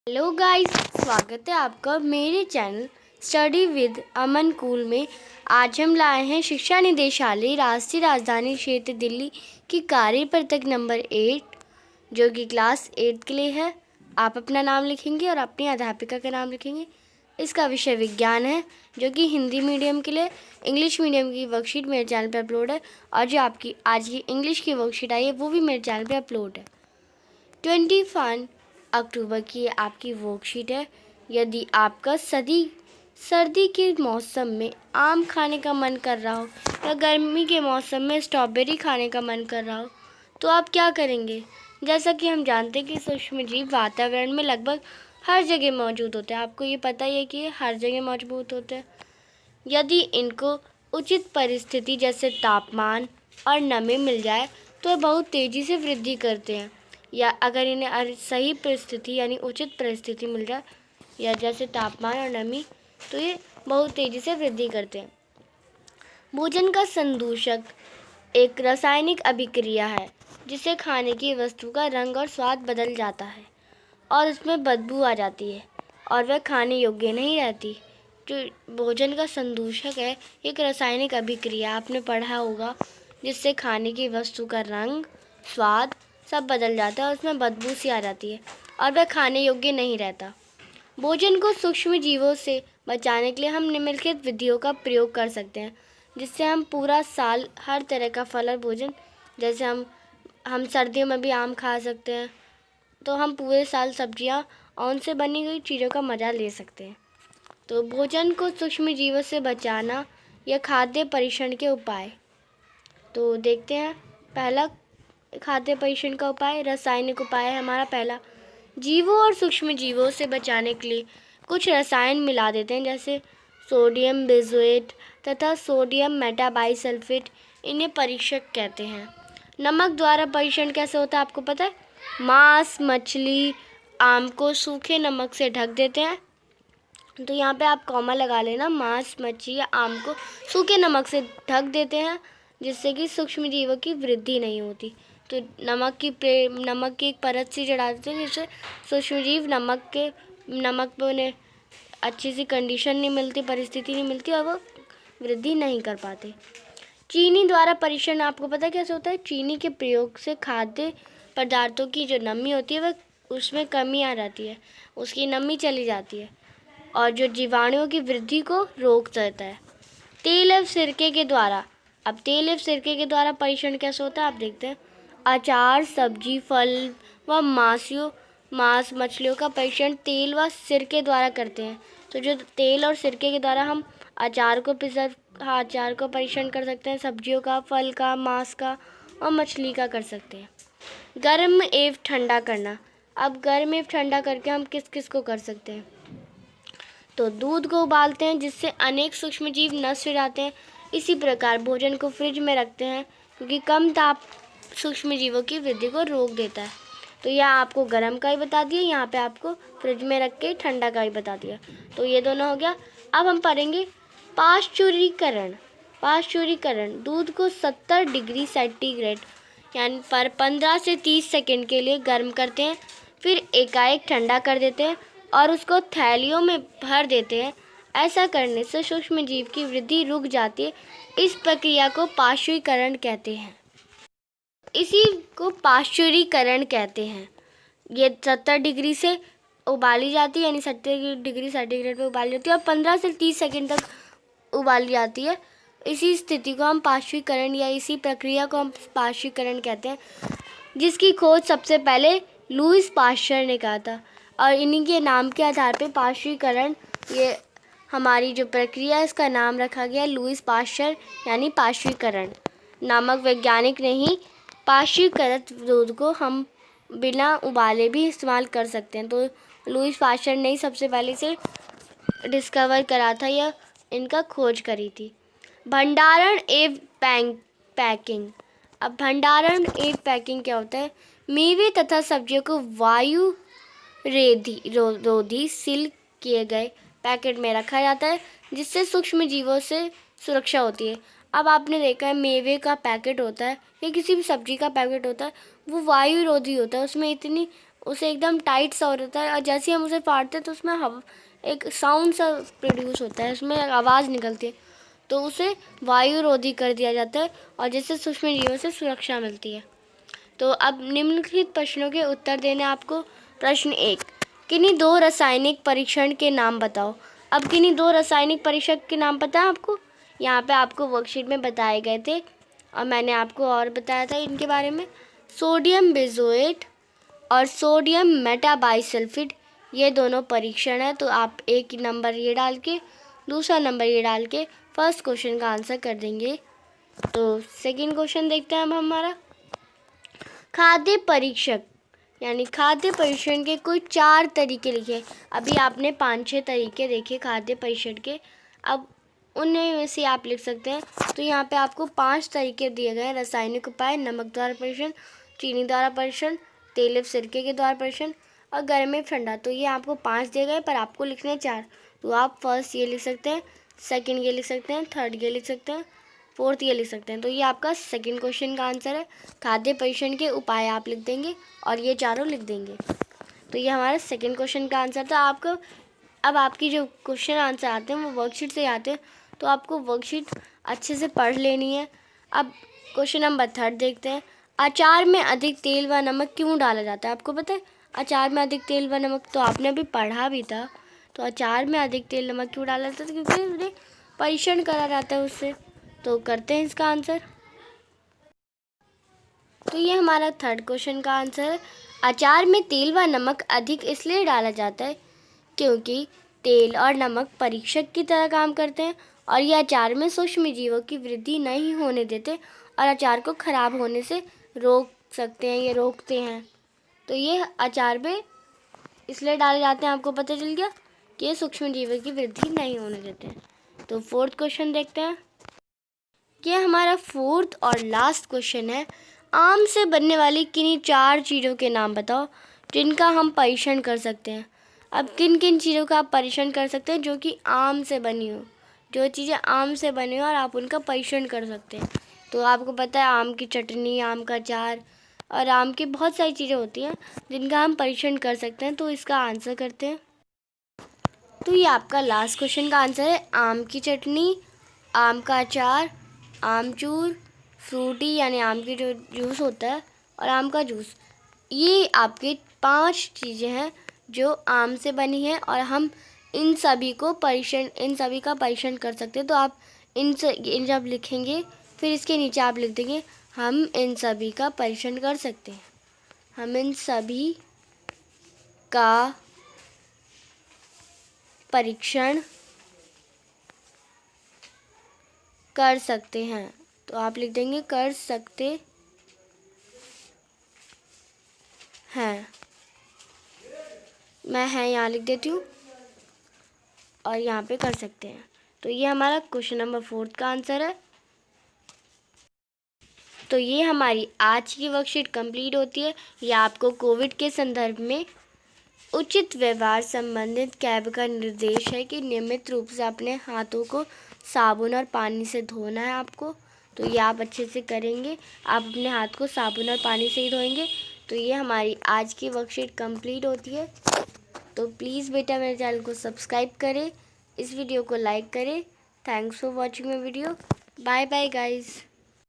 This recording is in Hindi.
हेलो गाइस, स्वागत है आपका मेरे channel study with Aman cool में। आज हम लाए हैं शिक्षा निदेशालय राष्ट्रीय राजधानी क्षेत्र दिल्ली की कार्यपत्रक नंबर 8 जो कि क्लास 8 के लिए है। आप अपना नाम लिखेंगे और अपनी अध्यापिका का नाम लिखेंगे। इसका विषय विज्ञान है जो कि हिंदी मीडियम के लिए। इंग्लिश मीडियम की वर्कशीट मेरे चैनल पर अपलोड है और जो आपकी आज की इंग्लिश की वर्कशीट आई है वो भी मेरे चैनल पर अपलोड है। 21 अक्टूबर की आपकी वर्कशीट है। यदि आपका सर्दी के मौसम में आम खाने का मन कर रहा हो या गर्मी के मौसम में स्ट्रॉबेरी खाने का मन कर रहा हो तो आप क्या करेंगे? जैसा कि हम जानते हैं कि सूक्ष्मजीव वातावरण में लगभग हर जगह मौजूद होते हैं। आपको ये पता ही है कि ये हर जगह मौजूद होते हैं। यदि इनको उचित परिस्थिति जैसे तापमान और नमी मिल जाए तो ये बहुत तेज़ी से वृद्धि करते हैं, या अगर इन्हें सही परिस्थिति यानी उचित परिस्थिति मिल जाए या जैसे तापमान और नमी तो ये बहुत तेज़ी से वृद्धि करते हैं। भोजन का संदूषक एक रासायनिक अभिक्रिया है जिससे खाने की वस्तु का रंग और स्वाद बदल जाता है और उसमें बदबू आ जाती है और वह खाने योग्य नहीं रहती। जो भोजन का संदूषक है एक रासायनिक अभिक्रिया, आपने पढ़ा होगा, जिससे खाने की वस्तु का रंग स्वाद सब बदल जाता है और उसमें बदबू सी आ जाती है और वह खाने योग्य नहीं रहता। भोजन को सूक्ष्म जीवों से बचाने के लिए हम निम्नलिखित विधियों का प्रयोग कर सकते हैं जिससे हम पूरा साल हर तरह का फल और भोजन, जैसे हम सर्दियों में भी आम खा सकते हैं, तो हम पूरे साल सब्जियां और उनसे बनी हुई चीज़ों का मज़ा ले सकते हैं। तो भोजन को सूक्ष्म जीवों से बचाना या खाद्य परीक्षण के उपाय, तो देखते हैं। पहला खाद्य परीक्षण का उपाय, रासायनिक उपाय है हमारा पहला। जीवों और सूक्ष्म जीवों से बचाने के लिए कुछ रसायन मिला देते हैं जैसे सोडियम बेंजोएट तथा सोडियम मेटाबाइसल्फेट। इन्हें परीक्षक कहते हैं। नमक द्वारा परीक्षण कैसे होता है आपको पता है? मांस, मछली, आम को सूखे नमक से ढक देते हैं। तो यहाँ पे आप कॉमा लगा लेना, मांस, मच्छी या आम को सूखे नमक से ढक देते हैं जिससे कि सूक्ष्म जीवों की वृद्धि नहीं होती। तो नमक की एक परत सी चढ़ा देते हैं जिससे सूक्ष्मजीव नमक पे उन्हें अच्छी सी कंडीशन नहीं मिलती, परिस्थिति नहीं मिलती और वो वृद्धि नहीं कर पाते। चीनी द्वारा परीक्षण आपको पता है कैसे होता है? चीनी के प्रयोग से खाद्य पदार्थों की जो नमी होती है वह उसमें कमी आ जाती है, उसकी नमी चली जाती है और जो जीवाणुओं की वृद्धि को रोक देता है। तेल एवं सिरके के द्वारा, अब तेल एवं सिरके के द्वारा परीक्षण कैसे होता है आप देखते हैं। अचार, सब्जी, फल व मांस मछलियों का परीक्षण तेल व सिरके द्वारा करते हैं। तो जो तेल और सिरके के द्वारा हम अचार को परीक्षण कर सकते हैं, सब्जियों का, फल का, मांस का और मछली का कर सकते हैं। गर्म एवं ठंडा करना, अब गर्म एवं ठंडा करके हम किस किस को कर सकते हैं? तो दूध को उबालते हैं जिससे अनेक सूक्ष्मजीव नष्ट हो जाते हैं। इसी प्रकार भोजन को फ्रिज में रखते हैं क्योंकि कम ताप सूक्ष्मजीवों की वृद्धि को रोक देता है। तो यह आपको गर्म का ही बता दिया, यहाँ पे आपको फ्रिज में रख के ठंडा का ही बता दिया। तो ये दोनों हो गया। अब हम पढ़ेंगे पाश्चुरीकरण। दूध को 70 डिग्री सेंटीग्रेड यानी पर 15 से 30 सेकंड के लिए गर्म करते हैं, फिर एकाएक ठंडा कर देते हैं और उसको थैलियों में भर देते हैं। ऐसा करने से सूक्ष्मजीव की वृद्धि रुक जाती है। इस प्रक्रिया को पाश्चुरीकरण कहते हैं। इसी को पाश्चुरीकरण कहते हैं। ये 70 डिग्री से उबाली जाती है, यानी 70 डिग्री सेंटीग्रेड पे उबाली जाती है और 15 से 30 सेकंड तक उबाली जाती है। इसी स्थिति को हम पाश्चुरीकरण या इसी प्रक्रिया को हम पाश्चुरीकरण कहते हैं, जिसकी खोज सबसे पहले लुईस पाश्चर ने कहा था। और इन्हीं के नाम के आधार पे पाश्चुरीकरण, ये हमारी जो प्रक्रिया है इसका नाम रखा गया लुईस पाश्चर यानी पाश्चुरीकरण नामक वैज्ञानिक ने ही पाश्चुरीकृत दूध को हम बिना उबाले भी इस्तेमाल कर सकते हैं। तो लुईस पाश्चर ने ही सबसे पहले से डिस्कवर करा था या इनका खोज करी थी। भंडारण एवं पैकिंग, अब भंडारण एवं पैकिंग क्या होता है? मेवे तथा सब्जियों को वायु रोधी सील किए गए पैकेट में रखा जाता है जिससे सूक्ष्म जीवों से सुरक्षा होती है। अब आपने देखा है मेवे का पैकेट होता है या किसी भी सब्जी का पैकेट होता है, वो वायु रोधी होता है, उसे एकदम टाइट सा हो जाता है और जैसे ही हम उसे फाड़ते हैं तो उसमें एक साउंड सा प्रोड्यूस होता है, उसमें आवाज़ निकलती है, तो उसे वायुरोधी कर दिया जाता है और जिससे सूक्ष्म जीवों से सुरक्षा मिलती है। तो अब निम्नलिखित प्रश्नों के उत्तर देने आपको। प्रश्न 1, किन्हीं 2 रासायनिक परीक्षण के नाम बताओ। अब किन्हीं 2 रासायनिक परीक्षण के नाम पता है आपको? यहाँ पे आपको वर्कशीट में बताए गए थे और मैंने आपको और बताया था इनके बारे में। सोडियम बेंजोएट और सोडियम मेटाबाइसल्फेट, ये दोनों परीक्षण है। तो आप एक नंबर ये डाल के, दूसरा नंबर ये डाल के फर्स्ट क्वेश्चन का आंसर कर देंगे। तो सेकंड क्वेश्चन देखते हैं हम हमारा। खाद्य परीक्षक यानी खाद्य परीक्षण के कोई 4 तरीके लिखे। अभी आपने 5-6 तरीके देखे खाद्य परीक्षण के, अब उनमें में से आप लिख सकते हैं। तो यहाँ पे आपको 5 तरीके दिए गए हैं। रासायनिक उपाय, नमक द्वारा परीक्षण, चीनी द्वारा परीक्षण, तेल एवं सिरके के द्वारा परीक्षण और गर्म एवं ठंडा। तो ये आपको 5 दिए गए पर आपको लिखने 4। तो आप फर्स्ट ये लिख सकते हैं, सेकंड ये लिख सकते हैं, थर्ड ये लिख सकते हैं, फोर्थ ये लिख सकते हैं। तो ये आपका सेकंड क्वेश्चन का आंसर है। खाद्य परीक्षण के उपाय आप लिख देंगे और ये चारों लिख देंगे। तो ये हमारा सेकंड क्वेश्चन का आंसर था। आपको अब आपकी जो क्वेश्चन आंसर आते हैं वो वर्कशीट से आते हैं, तो आपको वर्कशीट अच्छे से पढ़ लेनी है। अब क्वेश्चन नंबर 3 देखते हैं। अचार में अधिक तेल व नमक क्यों डाला जाता है? आपको पता है अचार में अधिक तेल व नमक? तो आपने अभी पढ़ा भी था। तो अचार में अधिक तेल नमक क्यों डाला जाता है? क्योंकि उन्हें परीक्षण करा जाता है उससे। तो करते हैं इसका आंसर। तो ये हमारा थर्ड क्वेश्चन का आंसर है। अचार में तेल व नमक अधिक इसलिए डाला जाता है क्योंकि तेल और नमक परीक्षक की तरह काम करते हैं और ये अचार में सूक्ष्म जीवों की वृद्धि नहीं होने देते और अचार को खराब होने से रोक सकते हैं, ये रोकते हैं। तो ये अचार में इसलिए डाले जाते हैं, आपको पता चल गया कि ये सूक्ष्म जीवों की वृद्धि नहीं होने देते हैं। तो फोर्थ क्वेश्चन देखते हैं। ये हमारा फोर्थ और लास्ट क्वेश्चन है। आम से बनने वाली किन्हीं 4 चीज़ों के नाम बताओ जिनका हम परीक्षण कर सकते हैं। अब किन किन चीज़ों का आप परीक्षण कर सकते हैं जो कि आम से बनी हो, जो चीज़ें आम से बनी हो और आप उनका परीक्षण कर सकते हैं। तो आपको पता है आम की चटनी, आम का अचार और आम की बहुत सारी चीज़ें होती हैं जिनका हम परीक्षण कर सकते हैं। तो इसका आंसर करते हैं। तो ये आपका लास्ट क्वेश्चन का आंसर है आम की चटनी, आम का अचार, आमचूर, फ्रूटी यानी आम की जो जूस होता है और आम का जूस। ये आपके 5 चीज़ें हैं जो आम से बनी हैं और हम इन सभी का परीक्षण कर सकते हैं। तो आप इन जब लिखेंगे फिर इसके नीचे आप लिख देंगे हम इन सभी का परीक्षण कर सकते हैं। हम इन सभी का परीक्षण कर सकते हैं। तो आप लिख देंगे कर सकते हैं। मैं यहाँ लिख देती हूँ और यहाँ पे कर सकते हैं। तो ये हमारा क्वेश्चन नंबर 4 का आंसर है। तो ये हमारी आज की वर्कशीट कंप्लीट होती है। ये आपको कोविड के संदर्भ में उचित व्यवहार संबंधित कैब का निर्देश है कि नियमित रूप से अपने हाथों को साबुन और पानी से धोना है आपको। तो ये आप अच्छे से करेंगे, आप अपने हाथ को साबुन और पानी से ही धोएंगे। तो ये हमारी आज की वर्कशीट कंप्लीट होती है। तो प्लीज़ बेटा मेरे चैनल को सब्सक्राइब करें, इस वीडियो को लाइक करें। Thanks for watching my video. Bye bye guys.